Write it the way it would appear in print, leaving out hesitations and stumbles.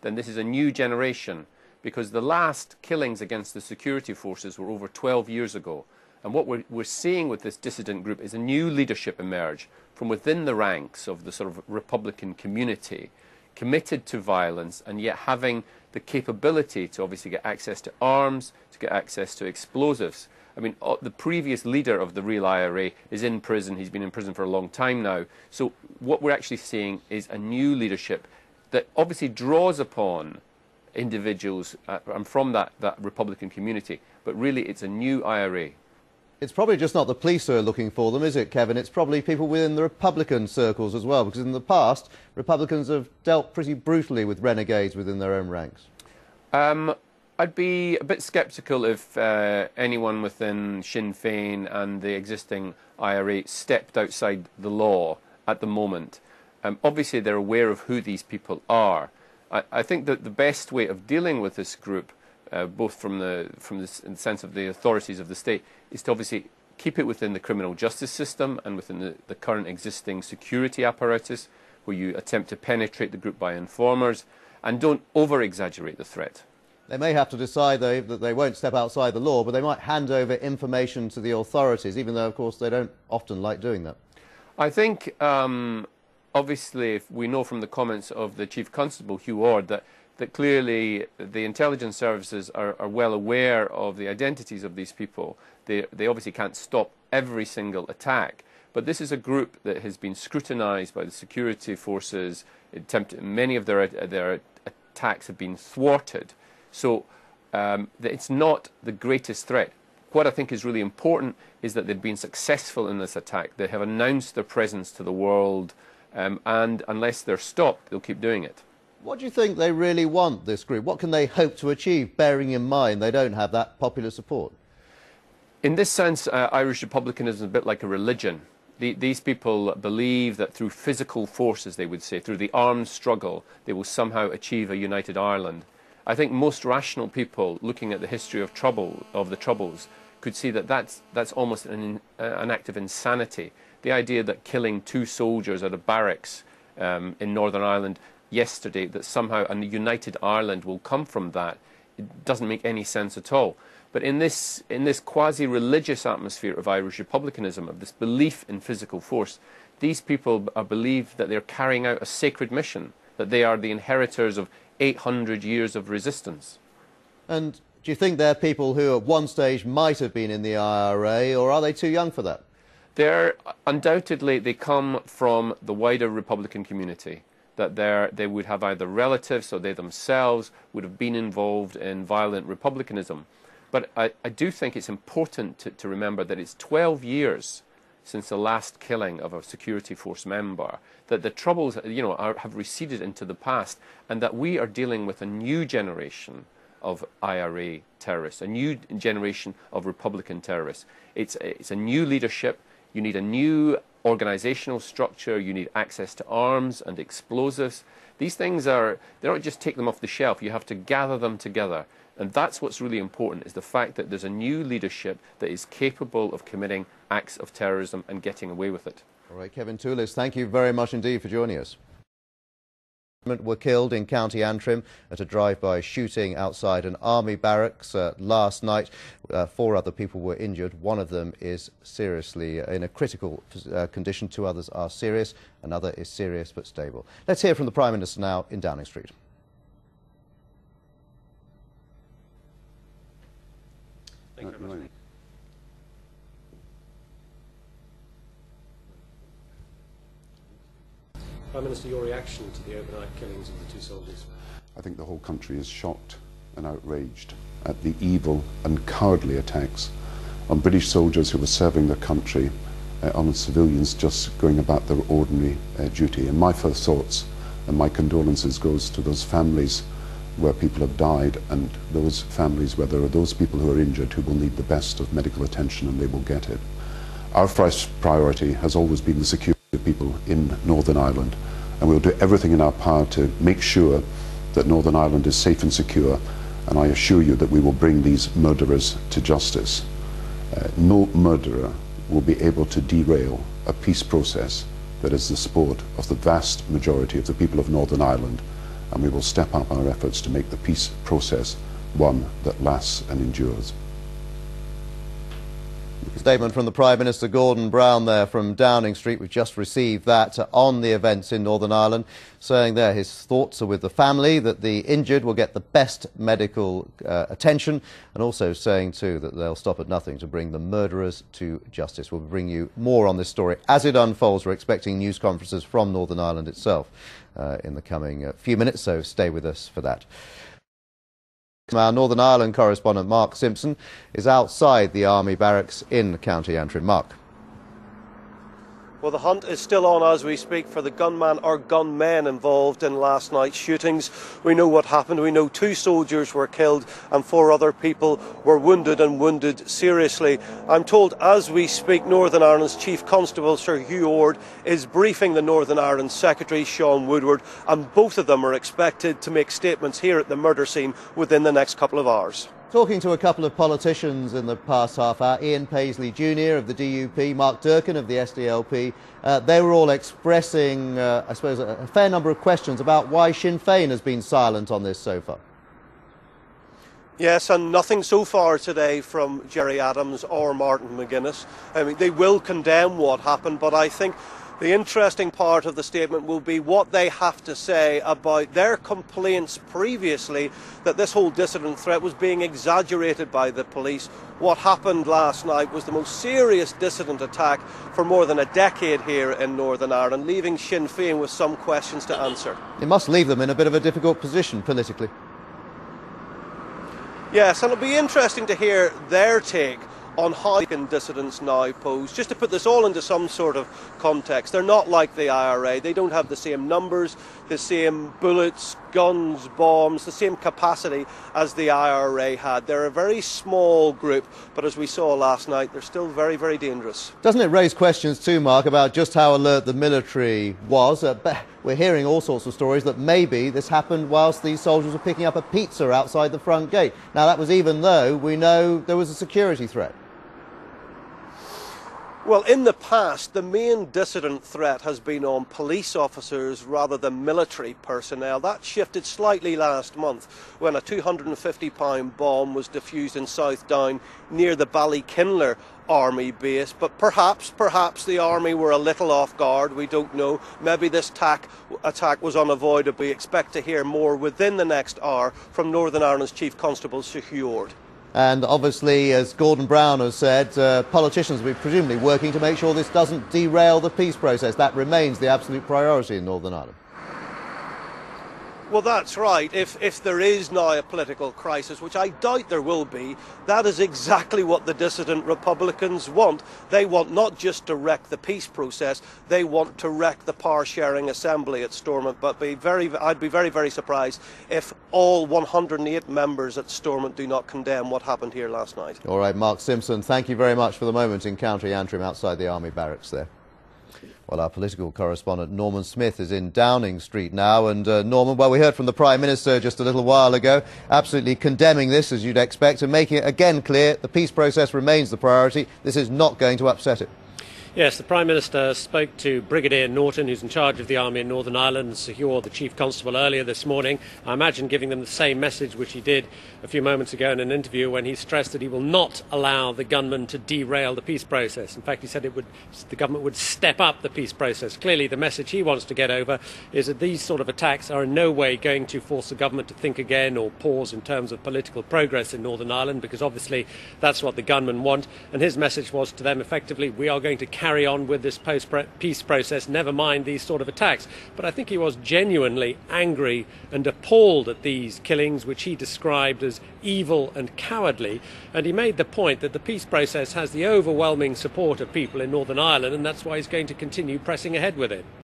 then this is a new generation, because the last killings against the security forces were over 12 years ago. And what we're seeing with this dissident group is a new leadership emerge from within the ranks of the sort of Republican community, committed to violence and yet having the capability to obviously get access to arms, to get access to explosives. I mean, the previous leader of the real IRA is in prison. He's been in prison for a long time now. So what we're actually seeing is a new leadership that obviously draws upon individuals from that Republican community, but really it's a new IRA. It's probably just not the police who are looking for them, is it, Kevin? It's probably people within the Republican circles as well, because in the past, Republicans have dealt pretty brutally with renegades within their own ranks. I'd be a bit sceptical if anyone within Sinn Féin and the existing IRA stepped outside the law at the moment. Obviously, they're aware of who these people are. I think that the best way of dealing with this group, both from the sense of the authorities of the state, is to obviously keep it within the criminal justice system and within the current existing security apparatus, where you attempt to penetrate the group by informers and don't over-exaggerate the threat. They may have to decide, though, that they won't step outside the law, but they might hand over information to the authorities, even though, of course, they don't often like doing that. I think, obviously, if we know from the comments of the Chief Constable, Hugh Ord, that clearly the intelligence services are well aware of the identities of these people. They obviously can't stop every single attack, but this is a group that has been scrutinised by the security forces. Many of their attacks have been thwarted. So it's not the greatest threat. What I think is really important is that they've been successful in this attack. They have announced their presence to the world, and unless they're stopped, they'll keep doing it. What do you think they really want, this group? What can they hope to achieve, bearing in mind they don't have that popular support? In this sense, Irish republicanism is a bit like a religion. These people believe that through physical forces, they would say, through the armed struggle, they will somehow achieve a united Ireland. I think most rational people, looking at the history of the Troubles, could see that that's almost an act of insanity. The idea that killing 2 soldiers at a barracks in Northern Ireland yesterday, that somehow a united Ireland will come from that, it doesn't make any sense at all. But in this quasi-religious atmosphere of Irish republicanism, of this belief in physical force, these people believe that they're carrying out a sacred mission, that they are the inheritors of 800 years of resistance. And do you think they're people who at one stage might have been in the IRA, or are they too young for that? Undoubtedly, they come from the wider Republican community, that they would have either relatives or they themselves would have been involved in violent republicanism. But I do think it's important to remember that it's 12 years since the last killing of a security force member, that the Troubles, have receded into the past, and that we are dealing with a new generation of IRA terrorists, a new generation of Republican terrorists. It's a new leadership. You need a new organizational structure. You need access to arms and explosives. These things they don't just take them off the shelf. You have to gather them together. And that's what's really important, is the fact that there's a new leadership that is capable of committing acts of terrorism and getting away with it. All right, Kevin Toulis, thank you very much indeed for joining us. Were killed in County Antrim at a drive-by shooting outside an army barracks last night. 4 other people were injured. One of them is seriously in a critical condition. 2 others are serious. Another is serious but stable. Let's hear from the Prime Minister now in Downing Street. Thank you very much. Prime Minister, your reaction to the overnight killings of the 2 soldiers? I think the whole country is shocked and outraged at the evil and cowardly attacks on British soldiers who were serving their country, on civilians just going about their ordinary duty. And my first thoughts and my condolences goes to those families where people have died, and those families where there are those people who are injured who will need the best of medical attention, and they will get it. Our first priority has always been the security of people in Northern Ireland, and we'll do everything in our power to make sure that Northern Ireland is safe and secure, and I assure you that we will bring these murderers to justice. No murderer will be able to derail a peace process that is the sport of the vast majority of the people of Northern Ireland, and we will step up our efforts to make the peace process one that lasts and endures. Statement from the Prime Minister Gordon Brown there from Downing Street. We've just received that on the events in Northern Ireland, saying there his thoughts are with the family, that the injured will get the best medical attention, and also saying too that they'll stop at nothing to bring the murderers to justice. We'll bring you more on this story as it unfolds. We're expecting news conferences from Northern Ireland itself in the coming few minutes, so stay with us for that. Our Northern Ireland correspondent Mark Simpson is outside the army barracks in County Antrim. Mark. Well, the hunt is still on as we speak for the gunman or gunmen involved in last night's shootings. We know what happened. We know 2 soldiers were killed and 4 other people were wounded and wounded seriously. I'm told as we speak Northern Ireland's Chief Constable Sir Hugh Ord is briefing the Northern Ireland Secretary Sean Woodward, and both of them are expected to make statements here at the murder scene within the next couple of hours. Talking to a couple of politicians in the past half hour, Ian Paisley Jr. of the DUP, Mark Durkan of the SDLP, they were all expressing, I suppose, a fair number of questions about why Sinn Féin has been silent on this so far. Yes, and nothing so far today from Gerry Adams or Martin McGuinness. I mean, they will condemn what happened, but I think the interesting part of the statement will be what they have to say about their complaints previously that this whole dissident threat was being exaggerated by the police. What happened last night was the most serious dissident attack for more than a decade here in Northern Ireland, leaving Sinn Féin with some questions to answer. It must leave them in a bit of a difficult position politically. Yes, and it'll be interesting to hear their take on how dissidents now pose. Just to put this all into some sort of context, they're not like the IRA. They don't have the same numbers, the same bullets, guns, bombs, the same capacity as the IRA had. They're a very small group, but as we saw last night, they're still very, very dangerous. Doesn't it raise questions too, Mark, about just how alert the military was? We're hearing all sorts of stories that maybe this happened whilst these soldiers were picking up a pizza outside the front gate. Now, that was even though we know there was a security threat. Well, in the past, the main dissident threat has been on police officers rather than military personnel. That shifted slightly last month when a £250 bomb was defused in South Down near the Ballykinler army base. But perhaps the army were a little off guard. We don't know. Maybe this attack was unavoidable. We expect to hear more within the next hour from Northern Ireland's Chief Constable Sir Hugh Ord. And obviously, as Gordon Brown has said, politicians will be presumably working to make sure this doesn't derail the peace process. That remains the absolute priority in Northern Ireland. Well, that's right. If there is now a political crisis, which I doubt there will be, that is exactly what the dissident Republicans want. They want not just to wreck the peace process, they want to wreck the power-sharing assembly at Stormont. But I'd be very, very surprised if all 108 members at Stormont do not condemn what happened here last night. All right, Mark Simpson, thank you very much for the moment in County Antrim outside the army barracks there. Well, our political correspondent Norman Smith is in Downing Street now. And Norman, well, we heard from the Prime Minister just a little while ago, absolutely condemning this, as you'd expect, and making it again clear the peace process remains the priority. This is not going to upset it. Yes, the Prime Minister spoke to Brigadier Norton, who's in charge of the Army in Northern Ireland, and Sir Hugh, the Chief Constable, earlier this morning. I imagine giving them the same message which he did a few moments ago in an interview when he stressed that he will not allow the gunmen to derail the peace process. In fact, he said the government would step up the peace process. Clearly, the message he wants to get over is that these sort of attacks are in no way going to force the government to think again or pause in terms of political progress in Northern Ireland, because obviously that's what the gunmen want. And his message was to them effectively, we are going to carry on with this post-peace process, never mind these sort of attacks. But I think he was genuinely angry and appalled at these killings, which he described as evil and cowardly. And he made the point that the peace process has the overwhelming support of people in Northern Ireland, and that's why he's going to continue pressing ahead with it.